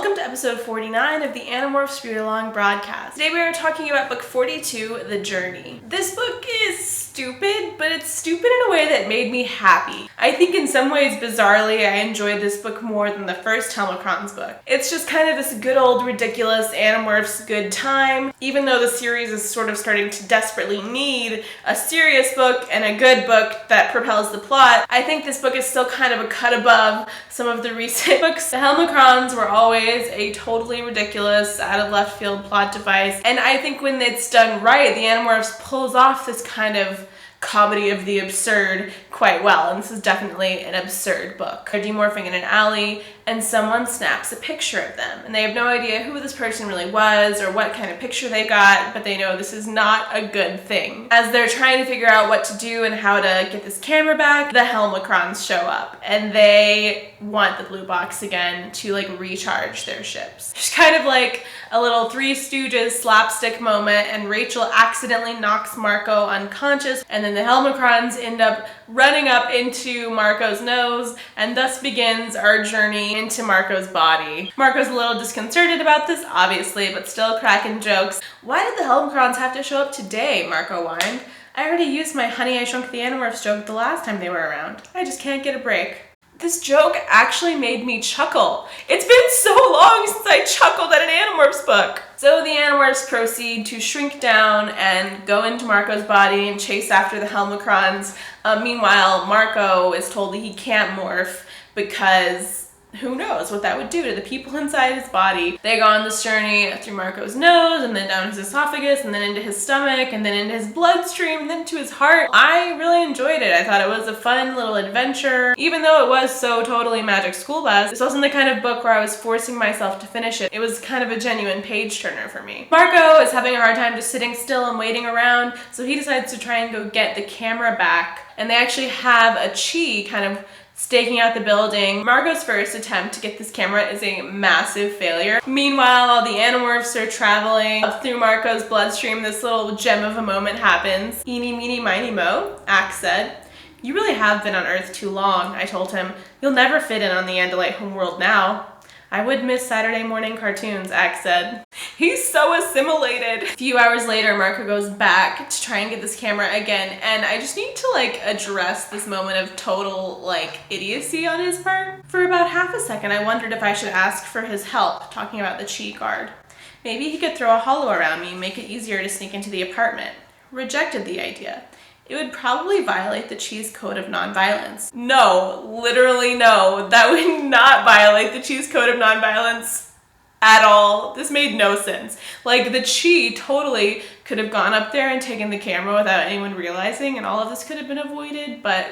Welcome to episode 49 of the Animorphs read-along broadcast. Today we are talking about book 42, The Journey. This book is stupid, but it's stupid in a way that made me happy. I think in some ways, bizarrely, I enjoyed this book more than the first Helmacrons book. It's just kind of this good old ridiculous Animorphs good time, even though the series is sort of starting to desperately need a serious book and a good book that propels the plot. I think this book is still kind of a cut above some of the recent books. The Helmacrons were always a totally ridiculous, out of left field plot device, and I think when it's done right, the Animorphs pulls off this kind of comedy of the absurd quite well, and this is definitely an absurd book. They're demorphing in an alley, and someone snaps a picture of them, and they have no idea who this person really was or what kind of picture they got, but they know this is not a good thing. As they're trying to figure out what to do and how to get this camera back, the Helmacrons show up, and they want the blue box again to recharge their ships. There's kind of like a little Three Stooges slapstick moment, and Rachel accidentally knocks Marco unconscious, and then the Helmacrons end up running up into Marco's nose, and thus begins our journey into Marco's body. Marco's a little disconcerted about this, obviously, but still cracking jokes. Why did the Helmacrons have to show up today? Marco whined. I already used my Honey, I Shrunk the Animorphs joke the last time they were around. I just can't get a break. This joke actually made me chuckle. It's been so long since I chuckled at an Animorphs book. So the Animorphs proceed to shrink down and go into Marco's body and chase after the Helmacrons. Meanwhile, Marco is told that he can't morph because who knows what that would do to the people inside his body. They go on this journey through Marco's nose, and then down his esophagus, and then into his stomach, and then into his bloodstream, and then to his heart. I really enjoyed it. I thought it was a fun little adventure. Even though it was so totally Magic School Bus, this wasn't the kind of book where I was forcing myself to finish it. It was kind of a genuine page turner for me. Marco is having a hard time just sitting still and waiting around, so he decides to try and go get the camera back. And they actually have a Chi kind of staking out the building. Marco's first attempt to get this camera is a massive failure. Meanwhile, all the Animorphs are traveling up through Marco's bloodstream. This little gem of a moment happens. Eeny, meeny, miny, mo, Axe said. You really have been on Earth too long, I told him. You'll never fit in on the Andalite homeworld now. I would miss Saturday morning cartoons, Axe said. He's so assimilated. A few hours later, Marco goes back to try and get this camera again, and I just need to address this moment of total idiocy on his part. For about half a second, I wondered if I should ask for his help, talking about the Chi guard. Maybe he could throw a hollow around me and make it easier to sneak into the apartment. Rejected the idea. It would probably violate the Chi's code of nonviolence. No, literally no. That would not violate the Chi's code of nonviolence at all. This made no sense. The Chi totally could have gone up there and taken the camera without anyone realizing, and all of this could have been avoided, but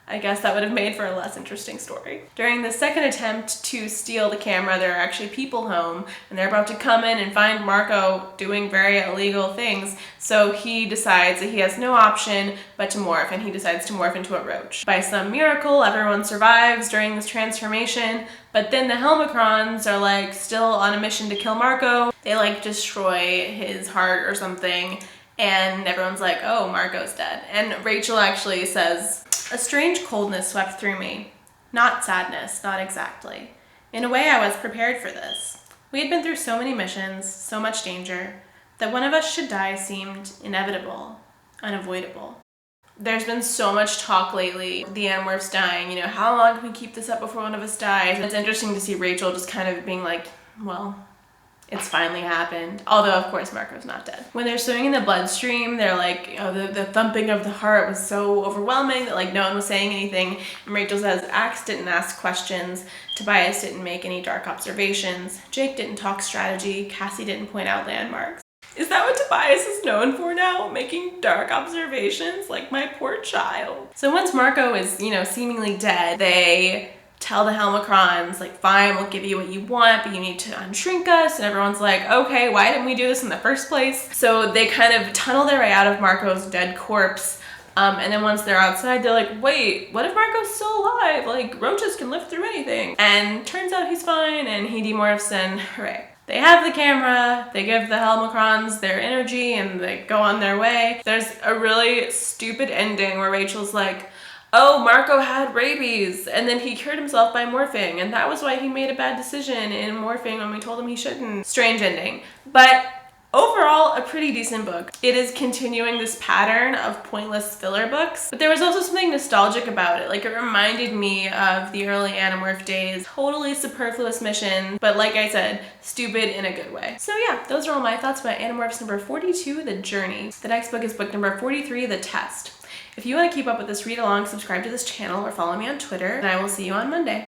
I guess that would have made for a less interesting story. During the second attempt to steal the camera, there are actually people home, and they're about to come in and find Marco doing very illegal things, so he decides that he has no option but to morph, and he decides to morph into a roach. By some miracle, everyone survives during this transformation, but then the Helmacrons are still on a mission to kill Marco. They destroy his heart or something, and everyone's like, oh, Marco's dead. And Rachel actually says, a strange coldness swept through me. Not sadness, not exactly. In a way, I was prepared for this. We had been through so many missions, so much danger, that one of us should die seemed inevitable, unavoidable. There's been so much talk lately, the Animorphs dying, how long can we keep this up before one of us dies? And it's interesting to see Rachel just kind of being like, well, it's finally happened. Although, of course, Marco's not dead. When they're swimming in the bloodstream, they're like, the thumping of the heart was so overwhelming that no one was saying anything. And Rachel says, Axe didn't ask questions, Tobias didn't make any dark observations, Jake didn't talk strategy, Cassie didn't point out landmarks. Is that what Tobias is known for now? Making dark observations? My poor child. So once Marco is, seemingly dead, they tell the Helmacrons, fine, we'll give you what you want, but you need to unshrink us. And everyone's like, okay, why didn't we do this in the first place? So they kind of tunnel their way out of Marco's dead corpse. And then once they're outside, they're like, wait, what if Marco's still alive? Roaches can live through anything. And turns out he's fine, and he demorphs, and hooray. They have the camera, they give the Helmacrons their energy, and they go on their way. There's a really stupid ending where Rachel's like, oh, Marco had rabies and then he cured himself by morphing and that was why he made a bad decision in morphing when we told him he shouldn't. Strange ending. But overall, a pretty decent book. It is continuing this pattern of pointless filler books, but there was also something nostalgic about it. Like, it reminded me of the early Animorph days. Totally superfluous mission, but like I said, stupid in a good way. So yeah, those are all my thoughts about Animorphs number 42, The Journey. The next book is book number 43, The Test. If you want to keep up with this read along, subscribe to this channel or follow me on Twitter, and I will see you on Monday.